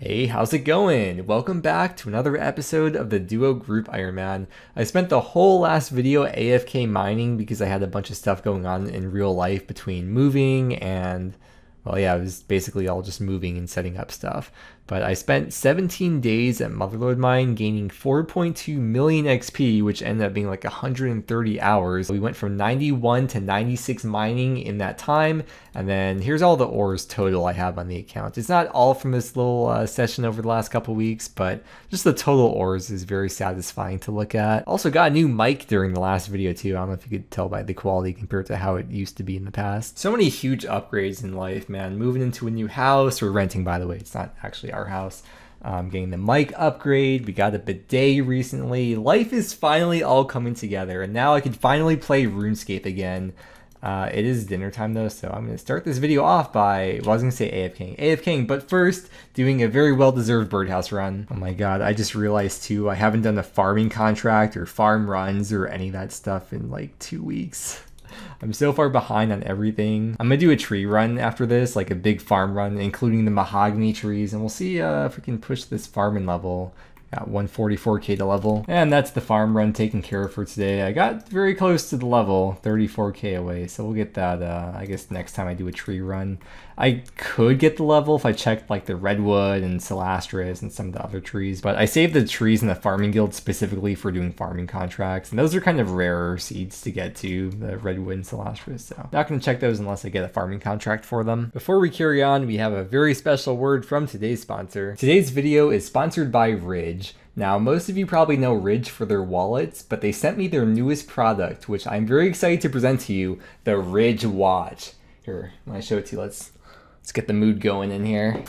Hey, how's it going? Welcome back to another episode of the Duo Group Iron Man. I spent the whole last video AFK mining because I had a bunch of stuff going on in real life between moving and, well, yeah, it was basically all just moving and setting up stuff. But I spent 17 days at Motherlode Mine gaining 4.2 million XP, which ended up being like 130 hours. We went from 91 to 96 mining in that time. And then here's all the ores total I have on the account. It's not all from this little session over the last couple weeks, but just the total ores is very satisfying to look at. Also got a new mic during the last video too. I don't know if you could tell by the quality compared to how it used to be in the past. So many huge upgrades in life, man. Moving into a new house, or renting, by the way. It's not actually our house. Getting the mic upgrade, we got a bidet recently. Life is finally all coming together, and now I can finally play RuneScape again. It is dinner time though, so I'm going to start this video off by, well, I was going to say AFKing, but first doing a very well-deserved birdhouse run. Oh my god, I just realized too, I haven't done a farming contract or farm runs or any of that stuff in like 2 weeks. I'm so far behind on everything. I'm gonna do a tree run after this, like a big farm run, including the mahogany trees, and we'll see if we can push this farming level. Got 144k to level. And that's the farm run taken care of for today. I got very close to the level, 34k away, so we'll get that, I guess, next time I do a tree run. I could get the level if I checked like the redwood and celastris and some of the other trees, but I saved the trees in the farming guild specifically for doing farming contracts, and those are kind of rarer seeds to get to, the redwood and celastris, so not going to check those unless I get a farming contract for them. Before we carry on, we have a very special word from today's sponsor. Today's video is sponsored by Ridge. Now, most of you probably know Ridge for their wallets, but they sent me their newest product, which I'm very excited to present to you, the Ridge Watch. Here, when I show it to you, let's get the mood going in here.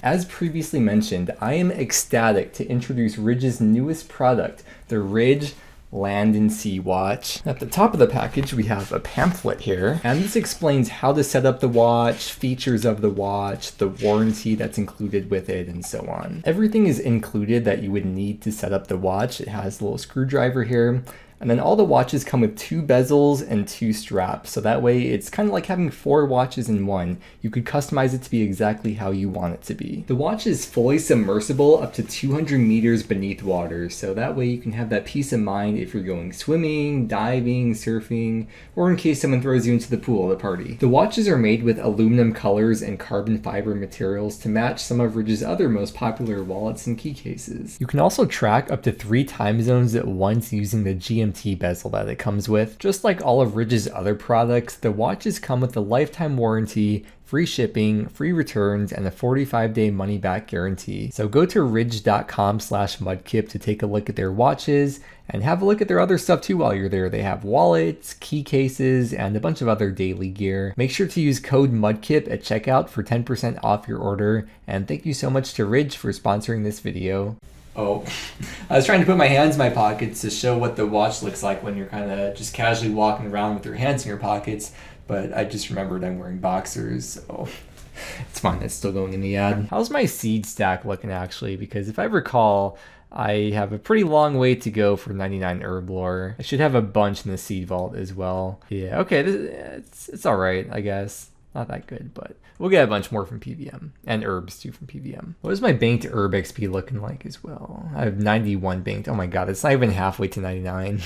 As previously mentioned, I am ecstatic to introduce Ridge's newest product, the Ridge Land and Sea Watch. At the top of the package, we have a pamphlet here, and this explains how to set up the watch, features of the watch, the warranty that's included with it, and so on. Everything is included that you would need to set up the watch. It has a little screwdriver here. And then all the watches come with 2 bezels and 2 straps. So that way it's kind of like having 4 watches in one. You could customize it to be exactly how you want it to be. The watch is fully submersible up to 200 meters beneath water. So that way you can have that peace of mind if you're going swimming, diving, surfing, or in case someone throws you into the pool at a party. The watches are made with aluminum colors and carbon fiber materials to match some of Ridge's other most popular wallets and key cases. You can also track up to 3 time zones at once using the GIM bezel that it comes with. Just like all of Ridge's other products, the watches come with a lifetime warranty, free shipping, free returns, and a 45-day money-back guarantee. So go to ridge.com/mudkip to take a look at their watches and have a look at their other stuff too while you're there. They have wallets, key cases, and a bunch of other daily gear. Make sure to use code MUDKIP at checkout for 10% off your order, and thank you so much to Ridge for sponsoring this video. Oh, I was trying to put my hands in my pockets to show what the watch looks like when you're kind of just casually walking around with your hands in your pockets, but I just remembered I'm wearing boxers, so it's fine, it's still going in the ad. How's my seed stack looking actually? Because if I recall, I have a pretty long way to go for 99 herb lore. I should have a bunch in the seed vault as well. Yeah, okay, it's alright, I guess. Not that good, but we'll get a bunch more from PVM, and herbs too from PVM. What is my banked herb XP looking like as well? I have 91 banked. Oh my god, it's not even halfway to 99.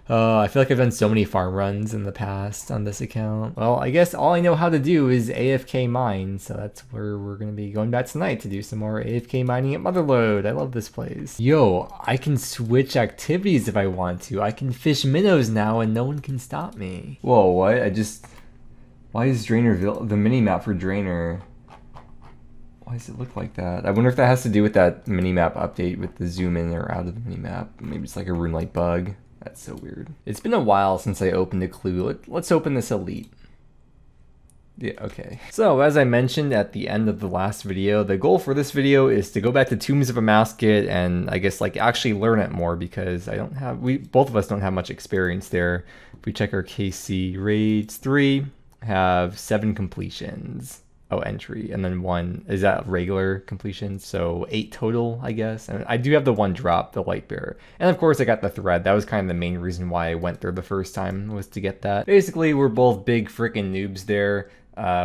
I feel like I've done so many farm runs in the past on this account. Well, I guess all I know how to do is AFK mine, so that's where we're going to be going back tonight to do some more AFK mining at Motherlode. I love this place. Yo, I can switch activities if I want to. I can fish minnows now and no one can stop me. Whoa, what? Why is Drainer, the mini-map for Drainer, why does it look like that? I wonder if that has to do with that mini-map update with the zoom in or out of the mini-map. Maybe it's like a RuneLite bug. That's so weird. It's been a while since I opened a clue. Let's open this elite. Yeah, okay. So as I mentioned at the end of the last video, the goal for this video is to go back to Tombs of Amascut and I guess like actually learn it more because both of us don't have much experience there. If we check our KC raids, 3 have 7 completions. Oh, entry, and then 1 is that regular completion, so 8 total, I guess. And I do have the 1 drop, the light bearer, and of course I got the thread. That was kind of the main reason why I went there the first time, was to get that. Basically, we're both big freaking noobs there.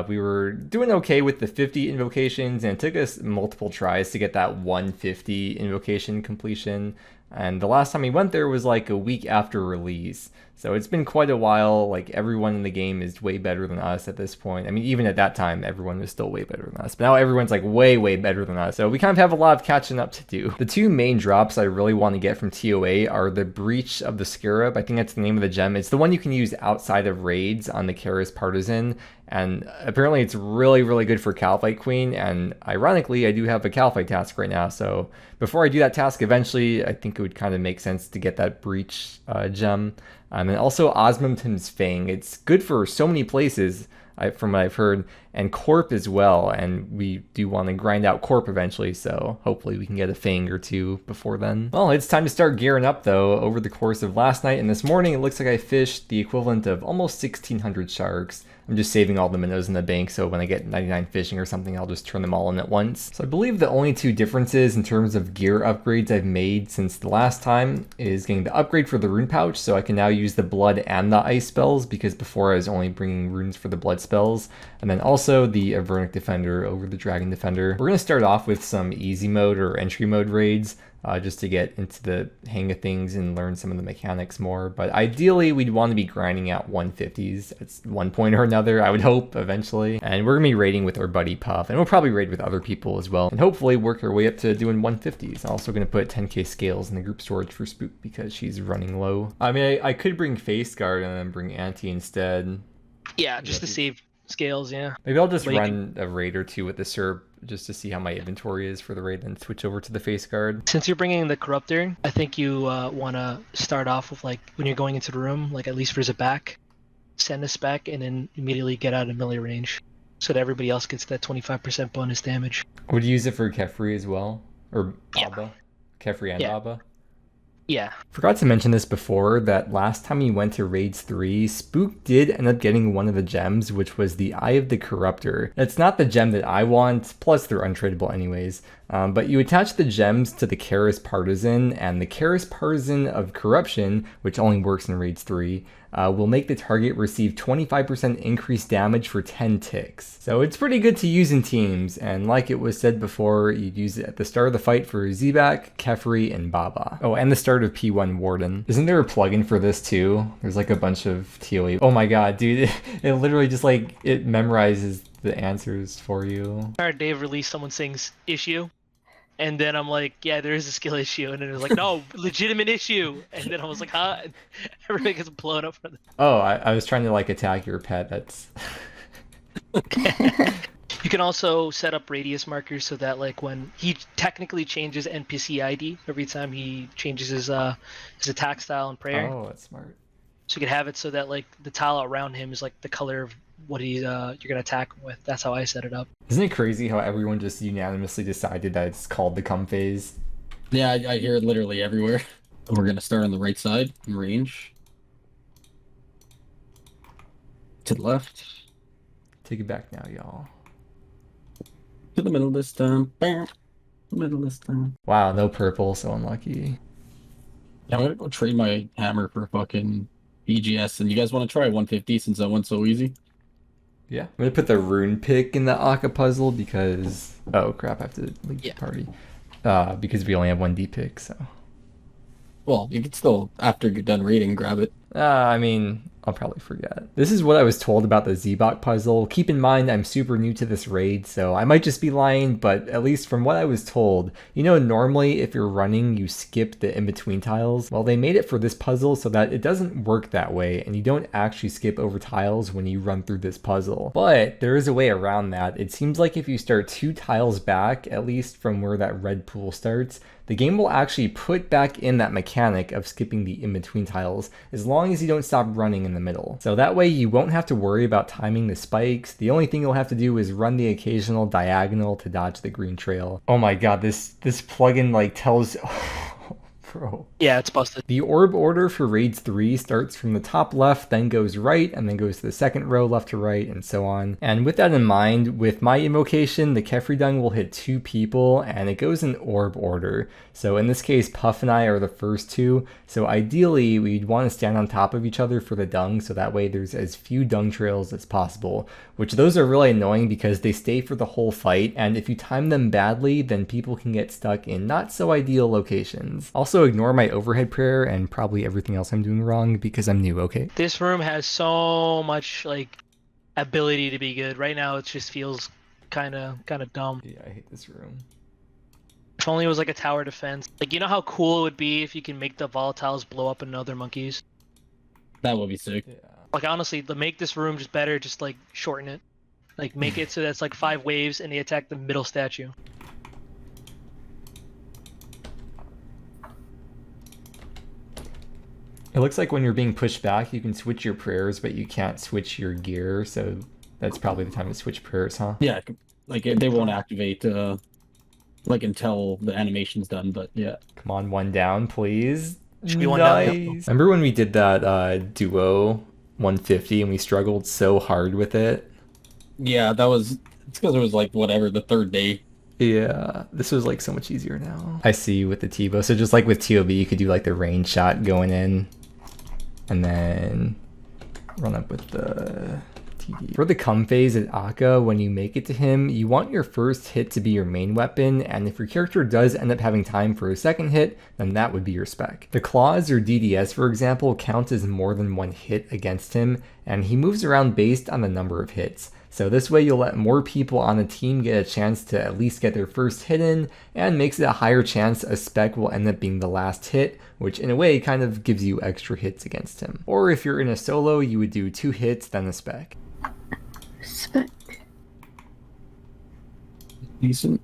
We were doing okay with the 50 invocations, and it took us multiple tries to get that 150 invocation completion. And the last time we went there was like a week after release. So it's been quite a while. Like, everyone in the game is way better than us at this point. I mean, even at that time, everyone was still way better than us. But now everyone's like way, way better than us. So we kind of have a lot of catching up to do. The two main drops I really want to get from TOA are the Breach of the Scarab. I think that's the name of the gem. It's the one you can use outside of raids on the Karis Partisan. And apparently it's really, really good for Calphite Queen, and ironically, I do have a Calphite task right now, so before I do that task eventually, I think it would kind of make sense to get that Breach gem. And also Osmumtum's Fang. It's good for so many places, from what I've heard, and Corp as well, and we do want to grind out Corp eventually, so hopefully we can get a Fang or two before then. Well, it's time to start gearing up though. Over the course of last night and this morning, it looks like I fished the equivalent of almost 1,600 sharks. I'm just saving all the minnows in the bank, so when I get 99 fishing or something, I'll just turn them all in at once. So I believe the only two differences in terms of gear upgrades I've made since the last time is getting the upgrade for the rune pouch, so I can now use the blood and the ice spells, because before I was only bringing runes for the blood spells, and then also the Avernic Defender over the Dragon Defender. We're going to start off with some easy mode or entry mode raids, just to get into the hang of things and learn some of the mechanics more. But ideally, we'd want to be grinding out 150s at one point or another, I would hope, eventually. And we're going to be raiding with our buddy Puff, and we'll probably raid with other people as well, and hopefully work our way up to doing 150s. I'm also going to put 10k scales in the group storage for Spook because she's running low. I mean, I could bring Face Guard and then bring Anti instead. Yeah, just to save scales, yeah. Maybe I'll just run a raid or two with the Serb just to see how my inventory is for the raid, then switch over to the Face Guard. Since you're bringing the Corruptor, I think you want to start off with, like, when you're going into the room, like at least for Zabak, send a spec, and then immediately get out of melee range, so that everybody else gets that 25% bonus damage. Would you use it for Kefri as well? Or Baba? Yeah. Kefri and Baba? Yeah. Forgot to mention this before, that last time we went to Raids 3, Spook did end up getting one of the gems, which was the Eye of the Corruptor. It's not the gem that I want, plus they're untradeable anyways. But you attach the gems to the Karis Partisan, and the Karis Partisan of Corruption, which only works in Raids 3, will make the target receive 25% increased damage for 10 ticks. So it's pretty good to use in teams, and like it was said before, you'd use it at the start of the fight for Zebak, Kefri, and Baba. Oh, and the start of P1 Warden. Isn't there a plugin for this too? There's like a bunch of TOA. Oh my god, dude, it literally just like, it memorizes the answers for you. Dave released someone sings issue, and then I'm like, yeah, there is a skill issue, and then it was like, no, legitimate issue, and then I was like, huh? And everybody gets blown up for that. Oh, I was trying to like attack your pet. That's You can also set up radius markers so that, like, when he technically changes NPC ID every time he changes his attack style and prayer. Oh, that's smart. So you can have it so that, like, the tile around him is like the color of what you're gonna attack him with. That's how I set it up. Isn't it crazy how everyone just unanimously decided that it's called the come phase? Yeah, I hear it literally everywhere. We're gonna start on the right side in range. To the left. Take it back now, y'all. To the middle this time. Bam. Middle this time. Wow, no purple, so unlucky. Yeah, I'm gonna go trade my hammer for fucking BGS, and you guys want to try 150 since that one's so easy? Yeah. I'm gonna put the rune pick in the Akkha puzzle because... Oh crap, I have to leave the party. Because we only have one D pick, so... Well, you can still, after you're done reading, grab it. I mean, I'll probably forget. This is what I was told about the Zebak puzzle. Keep in mind, I'm super new to this raid, so I might just be lying, but at least from what I was told, you know, normally if you're running, you skip the in-between tiles. Well, they made it for this puzzle so that it doesn't work that way, and you don't actually skip over tiles when you run through this puzzle. But there is a way around that. It seems like if you start 2 tiles back, at least from where that red pool starts, the game will actually put back in that mechanic of skipping the in-between tiles as long as you don't stop running in the middle. So that way you won't have to worry about timing the spikes. The only thing you'll have to do is run the occasional diagonal to dodge the green trail. Oh my god, this plugin like tells... Bro. Yeah, it's busted. The orb order for raids 3 starts from the top left, then goes right, and then goes to the second row left to right, and so on. And with that in mind, with my invocation, the Kefri Dung will hit 2 people, and it goes in orb order. So in this case, Puff and I are the first 2. So ideally, we'd want to stand on top of each other for the dung, so that way there's as few dung trails as possible. Which those are really annoying because they stay for the whole fight, and if you time them badly, then people can get stuck in not so ideal locations. Also ignore my overhead prayer and probably everything else I'm doing wrong because I'm new, okay? This room has so much like ability to be good. Right now it just feels kind of dumb. Yeah, I hate this room. If only it was like a tower defense. Like, you know how cool it would be if you can make the volatiles blow up into other monkeys? That would be sick. Yeah. Like, honestly, to make this room just better, just like shorten it. Like, make it so that's like 5 waves and they attack the middle statue. It looks like when you're being pushed back, you can switch your prayers, but you can't switch your gear, so that's probably the time to switch prayers, huh? Yeah, like they won't activate like until the animation's done, but yeah. Come on, 1 down, please. Should be 1 down. Nice. Remember when we did that duo 150 and we struggled so hard with it? Yeah, it's because it was like whatever, the 3rd day. Yeah, this was like so much easier now. I see you with the T-bow. So just like with TOB, you could do like the range shot going in and then run up with the TD. For the come phase at Akkha, when you make it to him, you want your first hit to be your main weapon, and if your character does end up having time for a second hit, then that would be your spec. The claws or DDS, for example, count as more than 1 hit against him, and he moves around based on the number of hits. So this way you'll let more people on the team get a chance to at least get their first hit in, and makes it a higher chance a spec will end up being the last hit, which in a way kind of gives you extra hits against him. Or if you're in a solo, you would do 2 hits, then a spec. Spec. Decent.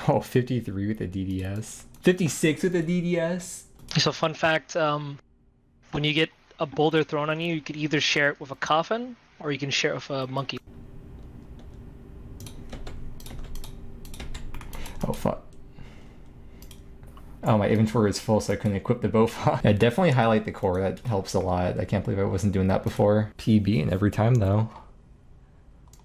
Oh, 53 with a DDS. 56 with a DDS? So fun fact, when you get a boulder thrown on you, you could either share it with a coffin, or you can share it with a monkey. Oh, fuck. Oh, my inventory is full, so I couldn't equip the Bofog. Yeah, definitely highlight the core. That helps a lot. I can't believe I wasn't doing that before. PB in every time, though.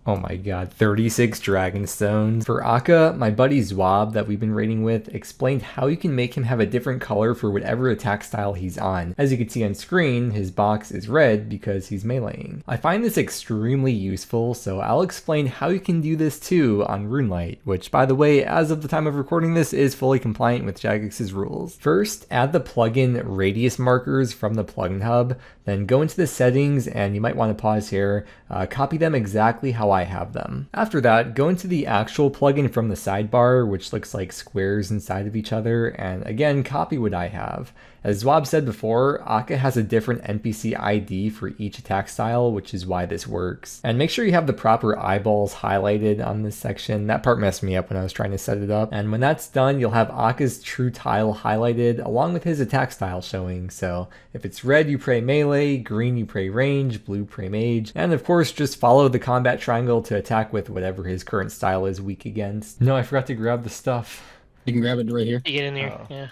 Oh my god, 36 Dragonstones. For Akkha, my buddy Zwab that we've been raiding with explained how you can make him have a different color for whatever attack style he's on. As you can see on screen, his box is red because he's meleeing. I find this extremely useful, so I'll explain how you can do this too on Runelight, which by the way, as of the time of recording this, is fully compliant with Jagex's rules. First, add the plugin radius markers from the plugin hub, then go into the settings, and you might want to pause here, copy them exactly how I have them. After that, go into the actual plugin from the sidebar, which looks like squares inside of each other, and again, copy what I have. As Zwab said before, Akkha has a different NPC ID for each attack style, which is why this works. And make sure you have the proper eyeballs highlighted on this section. That part messed me up when I was trying to set it up. And when that's done, you'll have Akkha's true tile highlighted along with his attack style showing. So if it's red, you pray melee, green, you pray range, blue, pray mage, and of course, just follow the combat triangle to attack with whatever his current style is weak against. No, I forgot to grab the stuff. You can grab it right here. You get in here, Oh. yeah.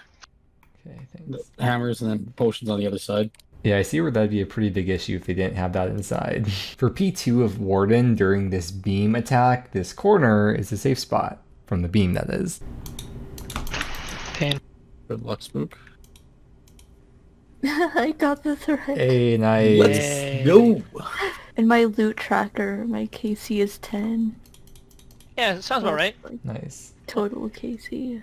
Okay, thanks. The hammers and then potions on the other side. Yeah, I see where that'd be a pretty big issue if they didn't have that inside. For P2 of Warden during this beam attack, this corner is a safe spot. From the beam, that is. Pain. Good luck, Spook. I got the thread. Hey, nice. Let's go! And my loot tracker, my KC is 10. Yeah, it sounds about right. Like, Nice. total KC.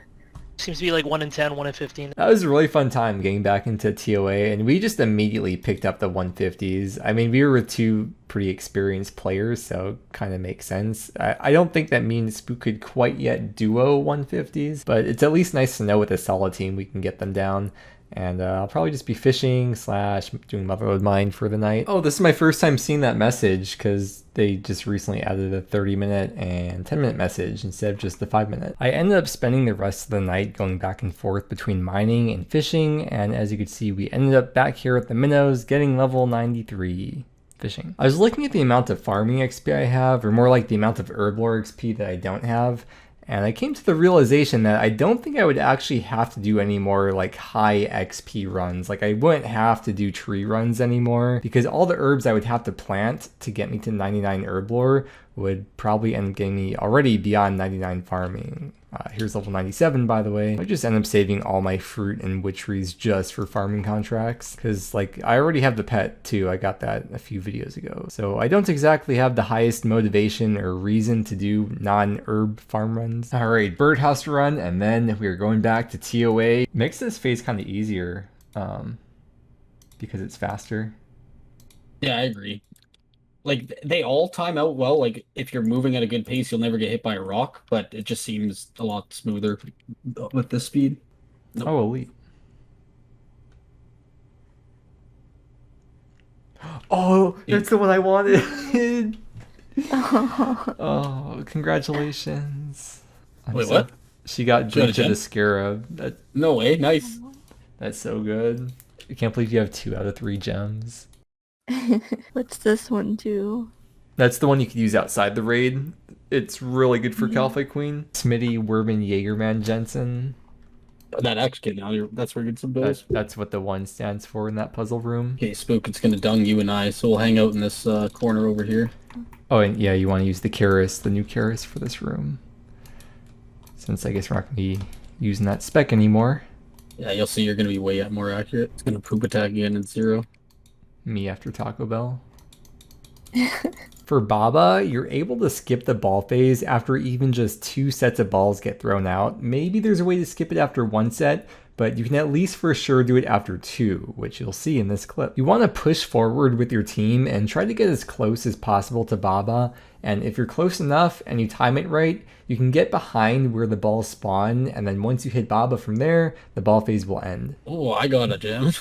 Seems to be like 1 in 10, 1 in 15. That was a really fun time getting back into TOA, and we just immediately picked up the 150s. I mean, we were with 2 pretty experienced players, so kind of makes sense. I don't think that means Spook could quite yet duo 150s, but it's at least nice to know with a solid team we can get them down. And I'll probably just be fishing / doing Motherlode Mine for the night. Oh, this is my first time seeing that message because they just recently added a 30-minute and 10-minute message instead of just the 5-minute. I ended up spending the rest of the night going back and forth between mining and fishing, and as you can see, we ended up back here at the minnows getting level 93. Fishing. I was looking at the amount of farming XP I have, or more like the amount of herblore XP that I don't have, And I came to the realization that I don't think I would actually have to do any more like high XP runs. Like I wouldn't have to do tree runs anymore because all the herbs I would have to plant to get me to 99 herb lore would probably end up getting me already beyond 99 farming. Here's level 97, by the way. I just end up saving all my fruit and witcheries just for farming contracts because like I already have the pet too. I got that a few videos ago. So I don't exactly have the highest motivation or reason to do non-herb farm runs. All right, birdhouse run, and then we're going back to TOA. Makes this phase kind of easier because it's faster. Yeah, I agree. Like, they all time out well. Like, if you're moving at a good pace, you'll never get hit by a rock, but it just seems a lot smoother with this speed. Nope. Oh, elite. Oh, that's the one I wanted. Oh, congratulations. Wait, what? She got She got a Juke to gem? the Scarab. No way, nice. That's so good. I can't believe you have 2 out of 3 gems. What's this one do? That's the one you could use outside the raid. It's really good for Calphi Queen. Smitty, Werben, Jaegerman, Jensen. That actually, now that's where you get some bills. That's what the 1 stands for in that puzzle room. Okay, Spook, it's gonna dung you and I, so we'll hang out in this corner over here. Oh, and yeah, you want to use the Karis, the new Karis for this room. Since I guess we're not going to be using that spec anymore. Yeah, you'll see you're gonna be way more accurate. It's gonna poop attack again in 0. Me after Taco Bell. For Baba, you're able to skip the ball phase after even just 2 sets of balls get thrown out. Maybe there's a way to skip it after 1 set, but you can at least for sure do it after 2, which you'll see in this clip. You want to push forward with your team and try to get as close as possible to Baba, and if you're close enough and you time it right, you can get behind where the balls spawn, and then once you hit Baba from there, the ball phase will end. Oh, I got a gem.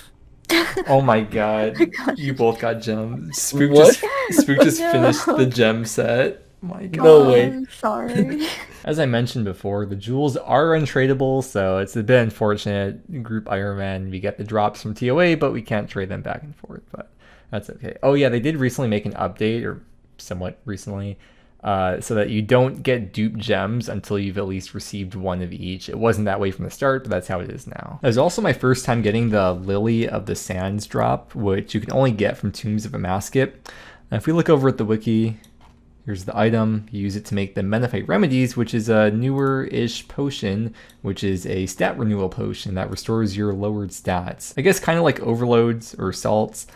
Oh my god, you both got gems. Spook What? just No. finished the gem set. My god. No way. I'm sorry. As I mentioned before, the jewels are untradeable, so it's a bit unfortunate. Group Ironman, we get the drops from TOA, but we can't trade them back and forth, but that's okay. Oh yeah, they did recently make an update, or somewhat recently, so that you don't get dupe gems until you've at least received 1 of each. It wasn't that way from the start, but that's how it is now. It was also my first time getting the Lily of the Sands drop, which you can only get from Tombs of Amascut. Now, if we look over at the wiki, here's the item. You use it to make the Menethite Remedies, which is a newer-ish potion, which is a stat renewal potion that restores your lowered stats. I guess kind of like overloads or salts,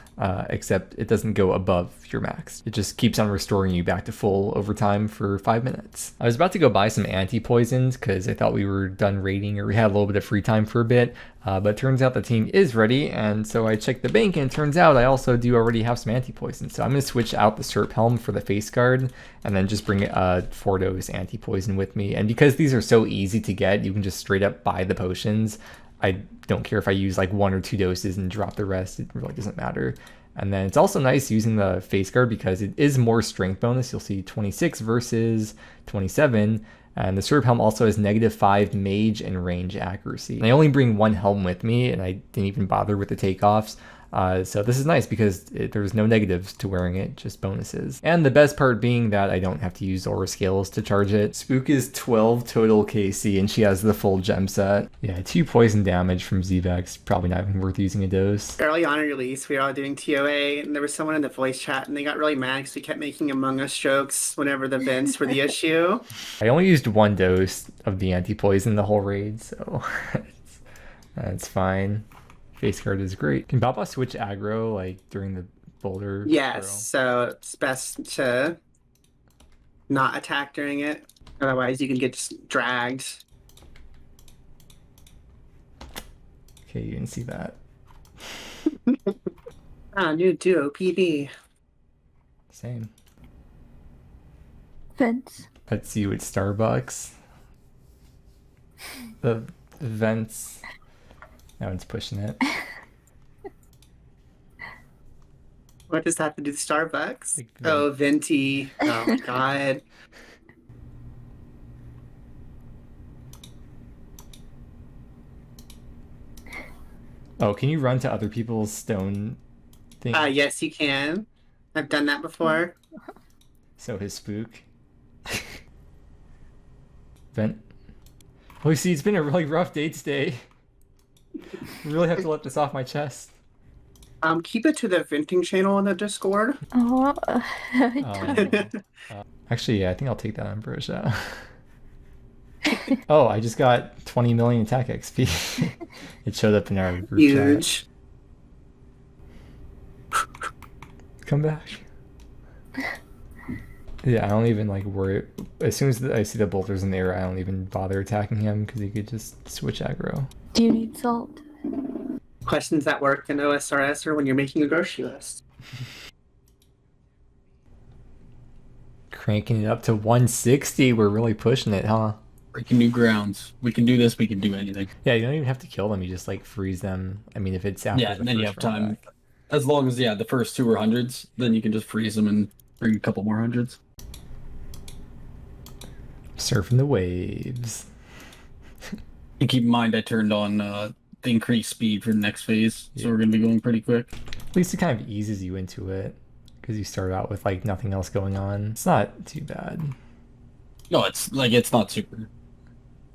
except it doesn't go above your max. It just keeps on restoring you back to full over time for 5 minutes. I was about to go buy some anti-poisons because I thought we were done raiding or we had a little bit of free time for a bit, but it turns out the team is ready, and so I checked the bank and it turns out I also do already have some anti-poison. So I'm going to switch out the Serp Helm for the face guard and then just bring 4 dose anti-poison with me. And because these are so easy to get, you can just straight up buy the potions. I don't care if I use like 1 or 2 doses and drop the rest, it really doesn't matter. And then it's also nice using the face guard because it is more strength bonus. You'll see 26 versus 27. And the Serp Helm also has -5 mage and range accuracy. And I only bring 1 helm with me, and I didn't even bother with the takeoffs. So this is nice because there's no negatives to wearing it, just bonuses. And the best part being that I don't have to use aura scales to charge it. Spook is 12 total KC and she has the full gem set. Yeah, 2 poison damage from Z-Vex, probably not even worth using a dose. Early on in release, we were all doing TOA, and there was someone in the voice chat, and they got really mad because we kept making Among Us jokes whenever the vents were the issue. I only used 1 dose of the anti-poison the whole raid, so that's fine. Face guard is great. Can Baba switch aggro like during the boulder? Yes, throw? so it's best to not attack during it. Otherwise, you can get just dragged. Okay, you didn't see that. New duo PB. Same. Fence. Let's you at Starbucks. The vents. That one's pushing it. What does that have to do with Starbucks? Like Oh, venti. Oh my god. Oh, can you run to other people's stone thing? Yes, you can. I've done that before. So his spook. Vent. Oh, you see, it's been a really rough day today. I really have to let this off my chest. Keep it to the venting channel in the Discord. Oh, Actually, yeah, I think I'll take that Ambrosia. Oh, I just got 20 million attack XP. It showed up in our group Huge. chat. Come back. Yeah, I don't even like worry. As soon as I see the bolters in the air, I don't even bother attacking him because he could just switch aggro. do you need salt? Questions that work in OSRS or when you're making a grocery list. Cranking it up to 160. We're really pushing it, huh? Breaking new grounds. We can do this. We can do anything. Yeah, you don't even have to kill them. You just like freeze them. I mean, if it's after Yeah, the and then you first have run time. back. As long as the first 2 are hundreds, then you can just freeze them and bring a couple more hundreds. Surfing the waves. And keep in mind, I turned on the increased speed for the next phase, so Yeah. we're gonna be going pretty quick. At least it kind of eases you into it because you start out with like nothing else going on. It's not too bad. No, it's not super.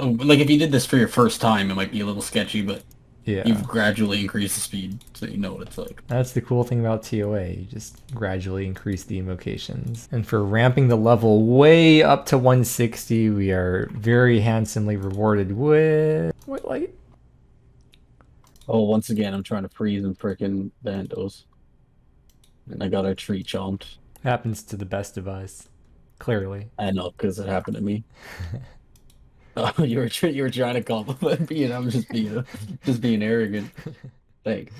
Oh, like if you did this for your first time, it might be a little sketchy, but Yeah. you've gradually increased the speed, so you know what it's like. That's the cool thing about TOA. You just gradually increase the invocations. And for ramping the level way up to 160, we are very handsomely rewarded with what light? Oh, once again, I'm trying to freeze and frickin' Bandos. And I got a tree chomped. Happens to the best of us. Clearly. I know, because it happened to me. Oh, you were trying to compliment me, and I'm just being arrogant. Thanks.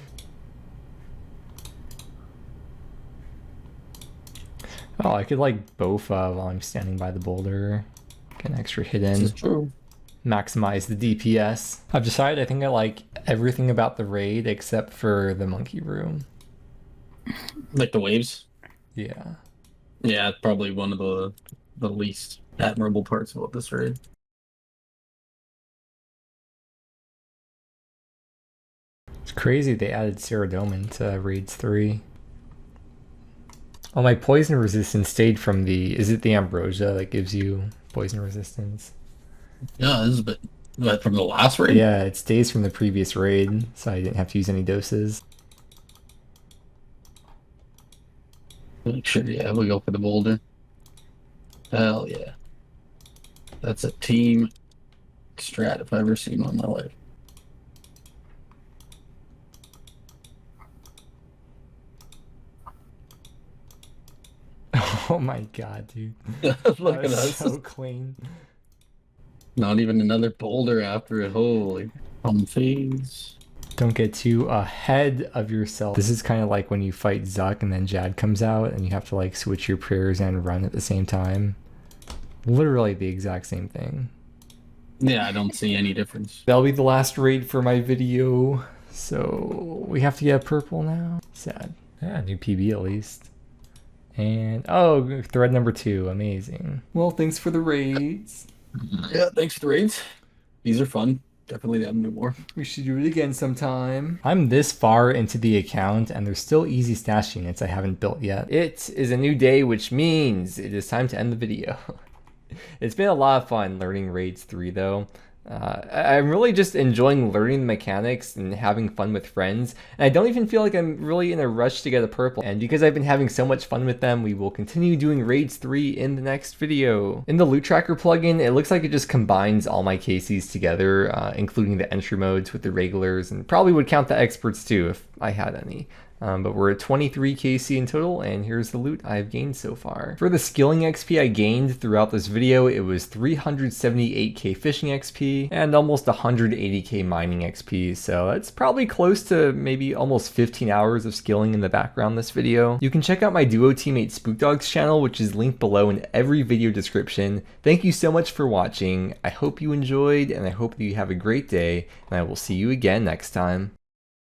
Oh, I could like Bofa while I'm standing by the boulder. Get an extra hit This in. is true. Maximize the DPS. I've decided I think I like everything about the raid except for the monkey room. Like the waves. Yeah. Yeah, it's probably one of the least admirable parts about this raid. It's crazy they added Ceradomin to raids 3. Oh, my poison resistance stayed from is it the Ambrosia that gives you poison resistance? Yeah, this is a bit from the last raid. Yeah, it stays from the previous raid, so I didn't have to use any doses. Sure, yeah, we go for the boulder. Hell yeah. That's a team strat if I've ever seen one in my life. Oh my god, dude. Look That at was us. so clean. Not even another boulder after it. Holy phase. Don't get too ahead of yourself. This is kind of like when you fight Zuck and then Jad comes out and you have to like switch your prayers and run at the same time. Literally the exact same thing. Yeah, I don't see any difference. That'll be the last raid for my video. So we have to get a purple now. Sad. Yeah, new PB at least. And oh, thread number 2. Amazing. Well, thanks for the raids. Yeah, thanks for the raids. These are fun. Definitely have to do more. We should do it again sometime. I'm this far into the account and there's still easy stash units I haven't built yet. It is a new day, which means it is time to end the video. It's been a lot of fun learning raids 3 though. I'm really just enjoying learning the mechanics and having fun with friends, and I don't even feel like I'm really in a rush to get a purple, and because I've been having so much fun with them, we will continue doing raids 3 in the next video. In the loot tracker plugin, it looks like it just combines all my KCs together, including the entry modes with the regulars, and probably would count the experts too if I had any. But we're at 23 KC in total, and here's the loot I've gained so far. For the skilling XP I gained throughout this video, it was 378k fishing XP and almost 180k mining XP, so that's probably close to maybe almost 15 hours of skilling in the background this video. You can check out my duo teammate SpookDog's channel, which is linked below in every video description. Thank you so much for watching. I hope you enjoyed, and I hope that you have a great day, and I will see you again next time.